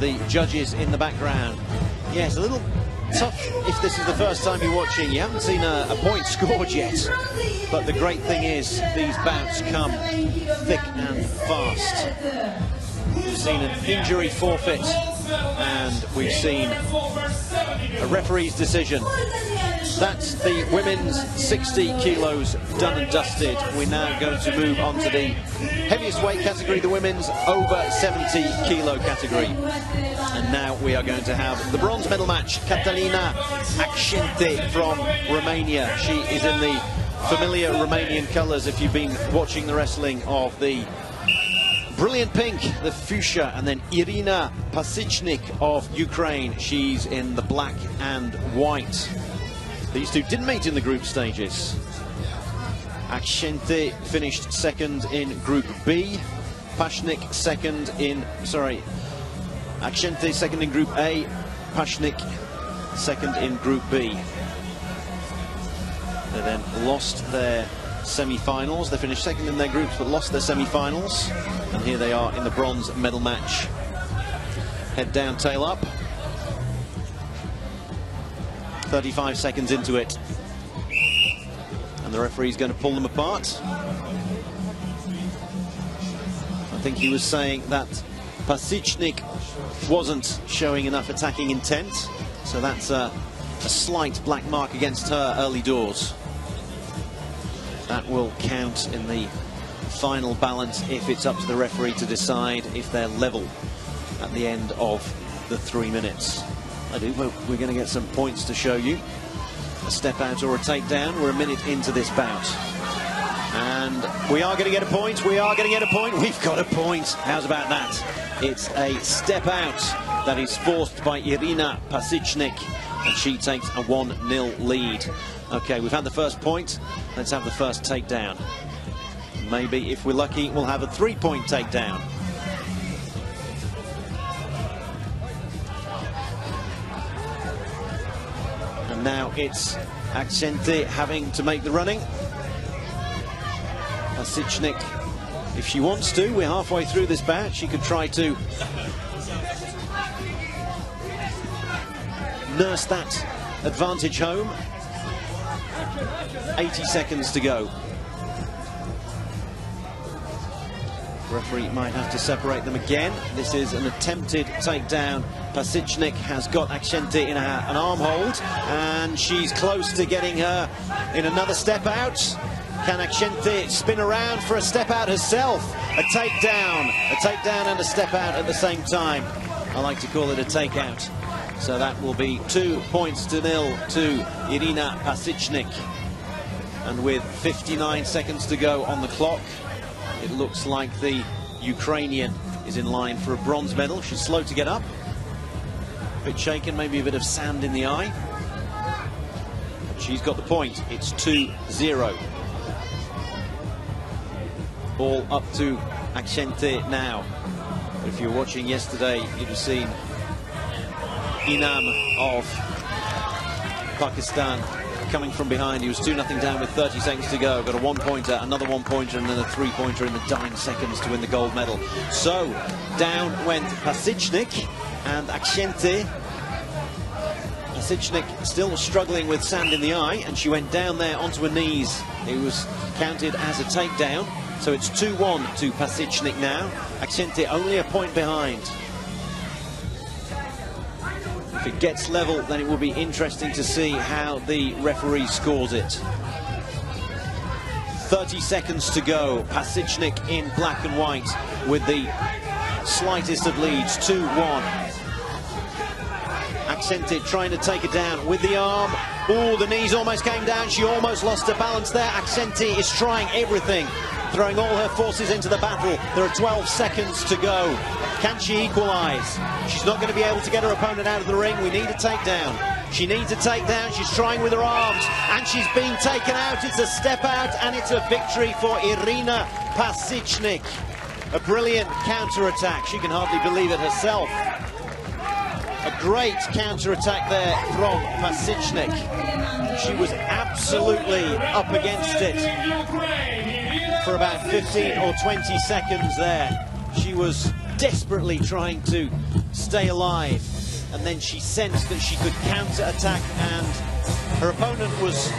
the judges in the background. Yes, a little tough if this is the first time you're watching. You haven't seen a point scored yet. But the great thing is these bouts come thick and fast. We've seen an injury forfeit, and we've seen a referee's decision. That's the women's 60 kilos done and dusted. We're now going to move on to the heaviest weight category, the women's over 70 kilo category. And now we are going to have the bronze medal match. Catalina Axente from Romania. She is in the familiar Romanian colours if you've been watching the wrestling of the brilliant pink, the fuchsia, and then Iryna Pasichnyk of Ukraine. She's in the black and white. These two didn't meet in the group stages. Axente finished second in Group B. Pasichnyk second in, Axente second in Group A. Pasichnyk second in Group B. They then lost their semi-finals. They finished second in their groups but lost their semi-finals. And here they are in the bronze medal match. Head down, tail up. 35 seconds into it. And the referee's going to pull them apart. I think he was saying that Pasichnyk wasn't showing enough attacking intent. So that's a slight black mark against her early doors. That will count in the final balance if it's up to the referee to decide if they're level at the end of the 3 minutes. I do hope we're going to get some points to show you. A step out or a takedown. We're a minute into this bout. And we are going to get a point. We are going to get a point. We've got a point. How's about that? It's a step out that is forced by Iryna Pasichnyk, and she takes a 1-0 lead. Okay, we've had the first point. Let's have the first takedown. Maybe, if we're lucky, we'll have a 3-point takedown. And now it's Axente having to make the running. Pasichnyk, if she wants to, we're halfway through this bout, she could try to nurse that advantage home. 80 seconds to go. Referee might have to separate them again. This is an attempted takedown. Pasichnyk has got Axente in an arm hold, and she's close to getting her in another step out. Can Axente spin around for a step out herself? A takedown and a step out at the same time. I like to call it a takeout. So that will be 2 points to 0 to Iryna Pasichnyk. And with 59 seconds to go on the clock, it looks like the Ukrainian is in line for a bronze medal. She's slow to get up. A bit shaken, maybe a bit of sand in the eye. But she's got the point. It's 2-0. All up to Axente now. But if you were watching yesterday, you'd have seen Inam of Pakistan coming from behind. He was 2-0 down with 30 seconds to go. Got a 1-pointer, another 1-pointer, and then a 3-pointer in the dying seconds to win the gold medal. So down went Pasichnyk and Axente. Pasichnyk still struggling with sand in the eye, and she went down there onto her knees. It was counted as a takedown. So it's 2-1 to Pasichnyk now. Axente only a point behind. If it gets level, then it will be interesting to see how the referee scores it. 30 seconds to go. Pasichnyk in black and white with the slightest of leads, 2-1. Axente trying to take it down with the arm. Oh, the knees almost came down. She almost lost her balance there. Axente is trying everything, throwing all her forces into the battle. There are 12 seconds to go. Can she equalize? She's not going to be able to get her opponent out of the ring. We need a takedown. She needs a takedown. She's trying with her arms, and she's being taken out. It's a step out, and it's a victory for Iryna Pasichnyk. A brilliant counter-attack. She can hardly believe it herself. A great counter-attack there from Pasichnyk. She was absolutely up against it for about 15 or 20 seconds there. She was desperately trying to stay alive. And then she sensed that she could counter-attack, and her opponent was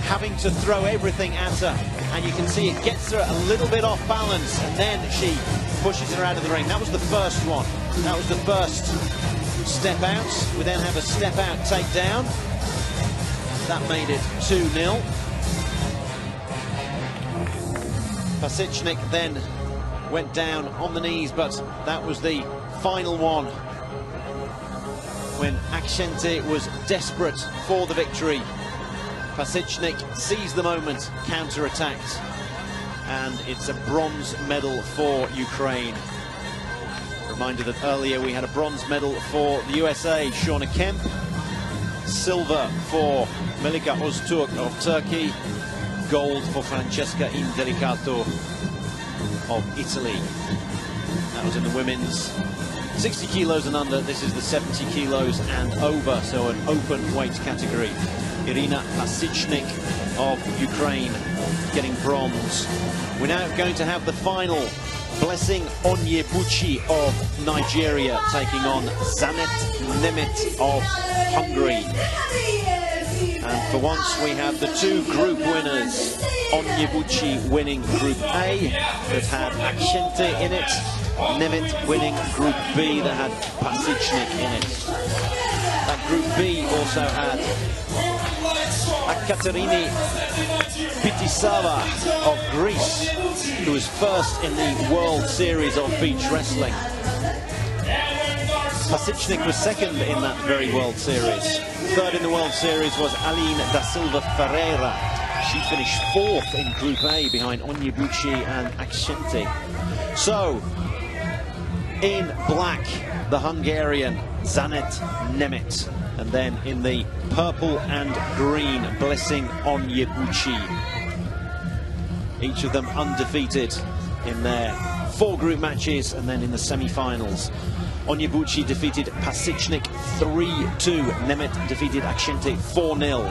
having to throw everything at her. And you can see it gets her a little bit off balance, and then she pushes her out of the ring. That was the first one. That was the first step out. We then have a step out takedown. That made it 2-0. Pasichnyk then went down on the knees, but that was the final one, when Axente was desperate for the victory. Pasichnyk seized the moment, counter-attacked, and it's a bronze medal for Ukraine. Reminder that earlier we had a bronze medal for the USA, Shauna Kemp, silver for Melika Öztürk of Turkey, gold for Francesca Indelicato of Italy. That was in the women's 60 kilos and under. This is the 70 kilos and over, so an open weight category. Iryna Pasichnyk of Ukraine getting bronze. We're now going to have the final. Blessing Onyebuchi of Nigeria taking on Zsanett NEMETH of Hungary. And for once we have the two group winners. Onyebuchi winning Group A that had Axente in it. NEMETH winning Group B that had Pasichnyk in it. That Group B also had Katerina Pitisava of Greece, who was first in the World Series of Beach Wrestling. Pasichnyk was second in that very World Series. Third in the World Series was Aline da Silva Ferreira. She finished fourth in Group A behind Onyebuchi and Axente. So, in black, the Hungarian Zsanett NEMETH. And then in the purple and green, Blessing Onyebuchi. Each of them undefeated in their 4 group matches, and then in the semi-finals. Onyebuchi defeated Pasichnyk 3-2. NEMETH defeated Axente 4-0.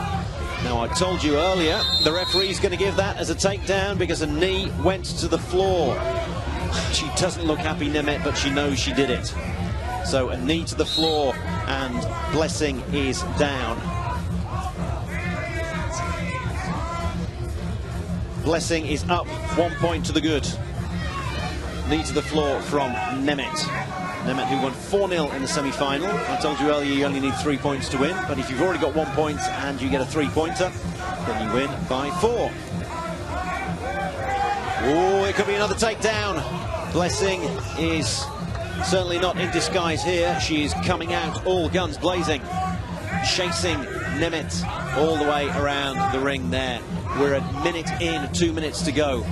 Now, I told you earlier, the referee's going to give that as a takedown because a knee went to the floor. She doesn't look happy, NEMETH, but she knows she did it. So a knee to the floor, and Blessing is down. Blessing is up 1 point to the good. Knee to the floor from NEMETH. NEMETH, who won 4-0 in the semi-final. I told you earlier you only need 3 points to win, but if you've already got 1 point and you get a 3-pointer, then you win by 4. Oh, it could be another takedown. Blessing is certainly not in disguise here. She is coming out all guns blazing, chasing NEMETH all the way around the ring there. We're a minute in, 2 minutes to go.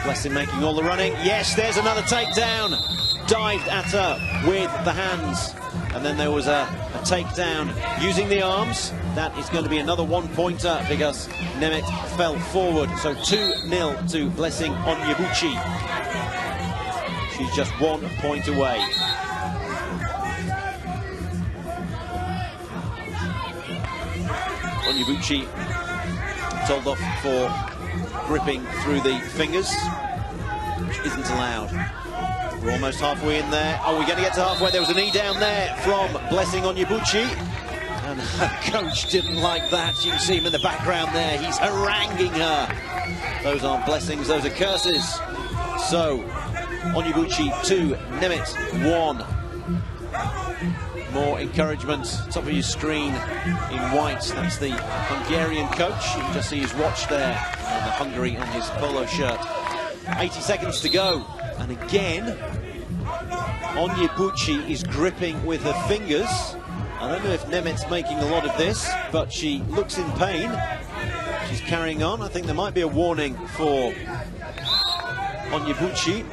Blessing making all the running. Yes, there's another takedown. Dived at her with the hands. And then there was a takedown using the arms. That is going to be another 1-pointer because NEMETH fell forward. So 2-0 to Blessing Onyebuchi. She's just 1 point away. Onyebuchi told off for gripping through the fingers, which isn't allowed. We're almost halfway in there. Oh, we're going to get to halfway. There was a knee down there from Blessing Onyebuchi, and her coach didn't like that. You can see him in the background there. He's haranguing her. Those aren't blessings, those are curses. So, Onyebuchi 2, NEMETH 1. More encouragement. Top of your screen in white. That's the Hungarian coach. You can just see his watch there, and the Hungary on his polo shirt. 80 seconds to go. And again, Onyebuchi is gripping with her fingers. I don't know if NEMETH's making a lot of this, but she looks in pain. She's carrying on. I think there might be a warning for Onyebuchi.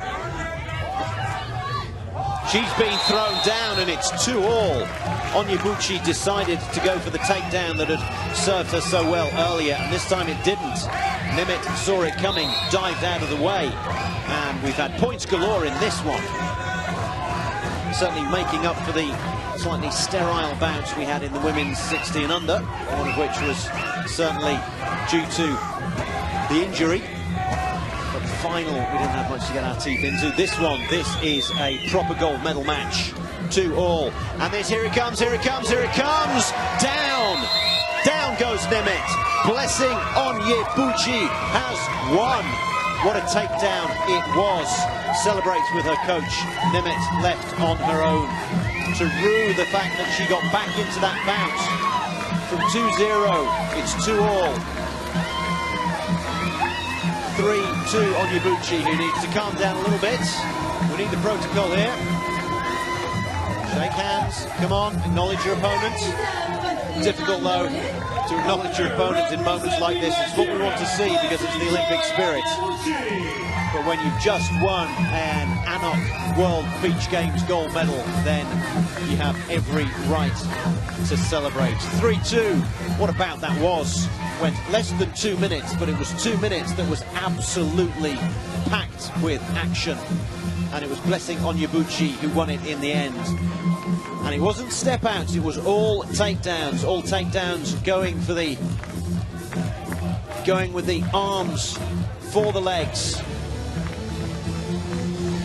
She's been thrown down, and it's 2-all. Onyebuchi decided to go for the takedown that had served her so well earlier, and this time it didn't. NEMETH saw it coming, dived out of the way, and we've had points galore in this one. Certainly making up for the slightly sterile bouts we had in the women's 60 and under, one of which was certainly due to the injury. But final, we didn't have much to get our teeth into. This is a proper gold medal match. 2-all. And here it comes, here it comes, here it comes! Down! Down goes NEMETH. Blessing Onyebuchi has won. What a takedown it was. Celebrates with her coach. NEMETH left on her own to rue the fact that she got back into that bounce. From 2-0, it's 2-all. 3-2 Onyebuchi, who needs to calm down a little bit. We need the protocol here. Shake hands, come on, acknowledge your opponent. Difficult though to acknowledge your opponent in moments like this. It's what we want to see because it's the Olympic spirit. But when you've just won an ANOC World Beach Games gold medal, then you have every right to celebrate. 3-2, what about that was? Went less than 2 minutes, but it was 2 minutes that was absolutely packed with action. And it was Blessing Onyebuchi who won it in the end. And it wasn't step outs, it was all takedowns going with the arms for the legs.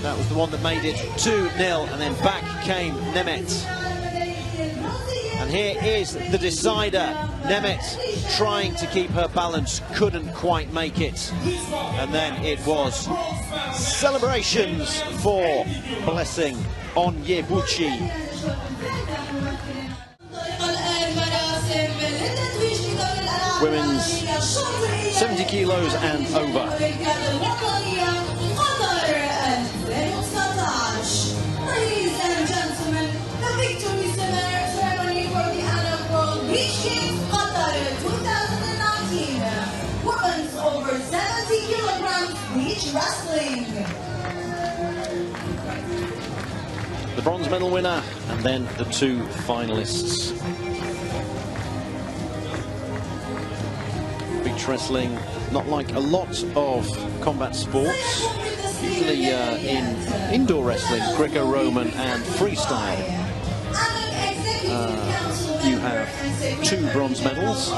That was the one that made it 2-0, and then back came NEMETH. And here is the decider. NEMETH trying to keep her balance, couldn't quite make it. And then it was celebrations for Blessing Onyebuchi. Women's 70 kilos and over. Ladies and gentlemen, the victory ceremony for the ANOC World Beach Games Qatar 2019. Women's over 70 kilograms beach wrestling. The bronze medal winner and then the 2 finalists. Beach wrestling, not like a lot of combat sports. Usually in indoor wrestling, Greco-Roman and freestyle, you have 2 bronze medals.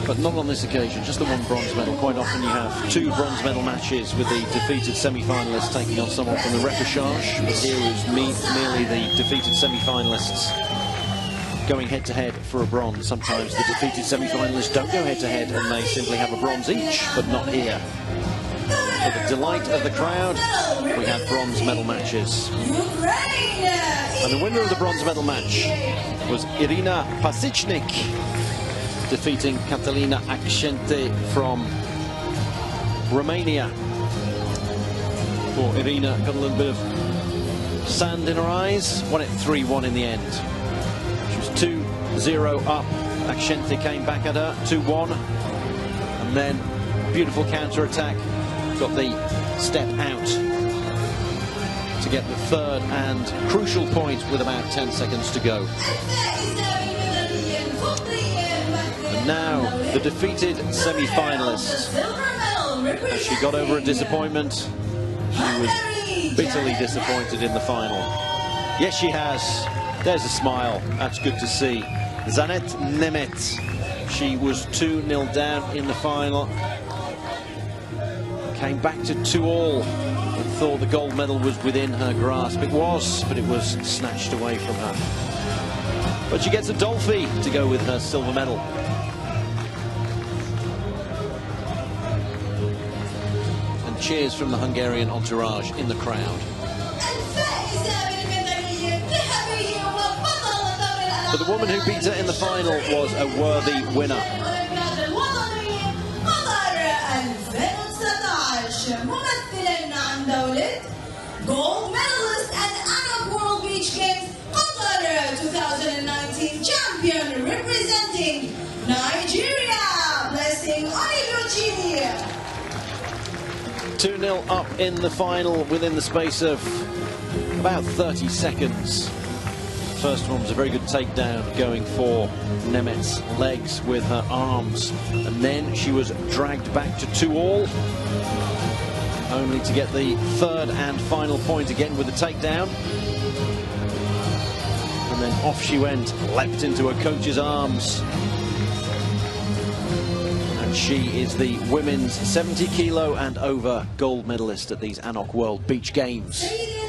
But not on this occasion, just the 1 bronze medal. Quite often you have 2 bronze medal matches with the defeated semi-finalists taking on someone from the repechage. But here is merely the defeated semi-finalists going head-to-head for a bronze. Sometimes the defeated semi-finalists don't go head-to-head and they simply have a bronze each, but not here. For the delight of the crowd, we have bronze medal matches. And the winner of the bronze medal match was Iryna Pasichnyk, defeating Catalina Axente from Romania. Poor Iryna got a little bit of sand in her eyes, won it 3-1 in the end. 2-0 up. Axente came back at her, 2-1. And then beautiful counter-attack. Got the step out to get the 3rd and crucial point with about 10 seconds to go. And now the defeated semi-finalist. As she got over a disappointment, she was bitterly disappointed in the final. Yes, she has. There's a smile, that's good to see. Zsanett NEMETH, she was 2-0 down in the final. Came back to 2-all and thought the gold medal was within her grasp. It was, but it was snatched away from her. But she gets a Dolphy to go with her silver medal. And cheers from the Hungarian entourage in the crowd. But the woman who beat her in the final was a worthy winner. Gold medalist at ANOC World Beach Games Qatar 2019 champion representing Nigeria, Blessing Onyebuchi. 2-0 up in the final within the space of about 30 seconds. First one was a very good takedown going for NEMETH's legs with her arms. And then she was dragged back to 2-all, only to get the 3rd and final point again with the takedown. And then off she went, leapt into her coach's arms. She is the women's 70 kilo and over gold medalist at these ANOC World Beach Games.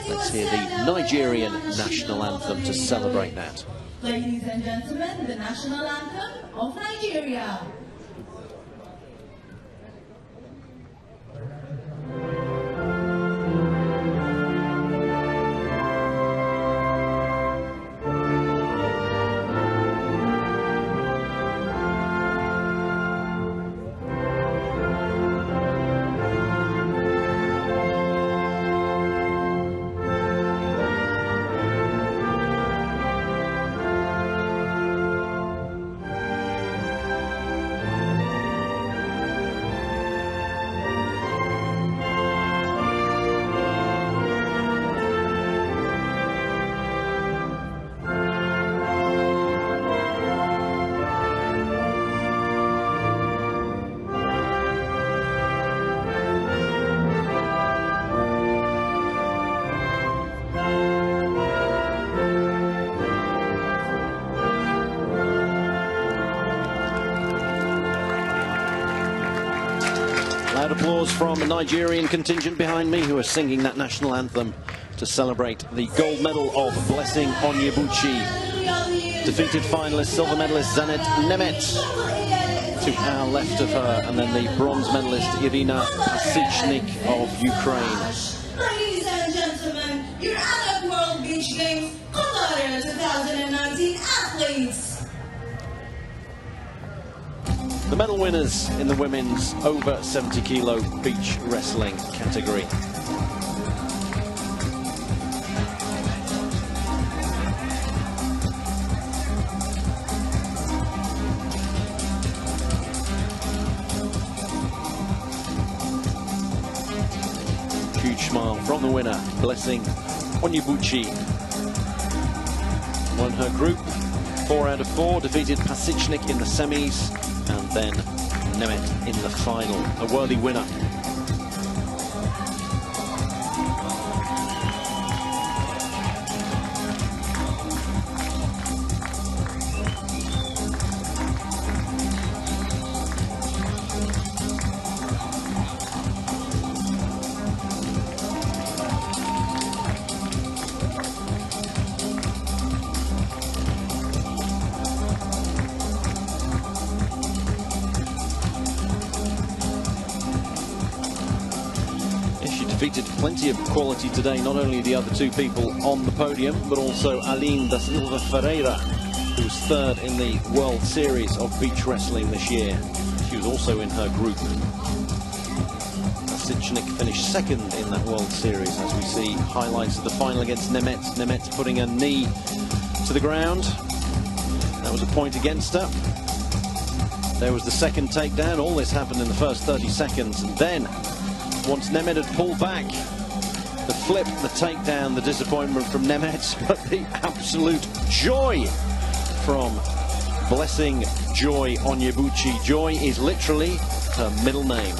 Let's hear the Nigerian national anthem to celebrate that. Ladies and gentlemen, the national anthem of Nigeria. Loud applause from the Nigerian contingent behind me who are singing that national anthem to celebrate the gold medal of Blessing Onyebuchi. Defeated finalist, silver medalist Zsanett NEMETH to our left of her, and then the bronze medalist Iryna Pasichnyk of Ukraine. Ladies and gentlemen, your ANOC World Beach Games Qatar 2019 athletes. The medal winners in the women's over 70 kilo beach wrestling category. Huge smile from the winner, Blessing Onyebuchi. Won her group 4 out of 4, defeated Pasichnyk in the semis, and then NEMETH in the final. A worthy winner. Defeated plenty of quality today, not only the other two people on the podium, but also Iryna Pasichnyk, who was third in the World Series of beach wrestling this year. She was also in her group. Pasichnyk finished second in that World Series, as we see highlights of the final against NEMETH. NEMETH putting a knee to the ground. That was a point against her. There was the second takedown. All this happened in the first 30 seconds, and then once NEMETH had pulled back, the flip, the takedown, the disappointment from NEMETH, but the absolute joy from Blessing Joy Onyebuchi. Joy is literally her middle name.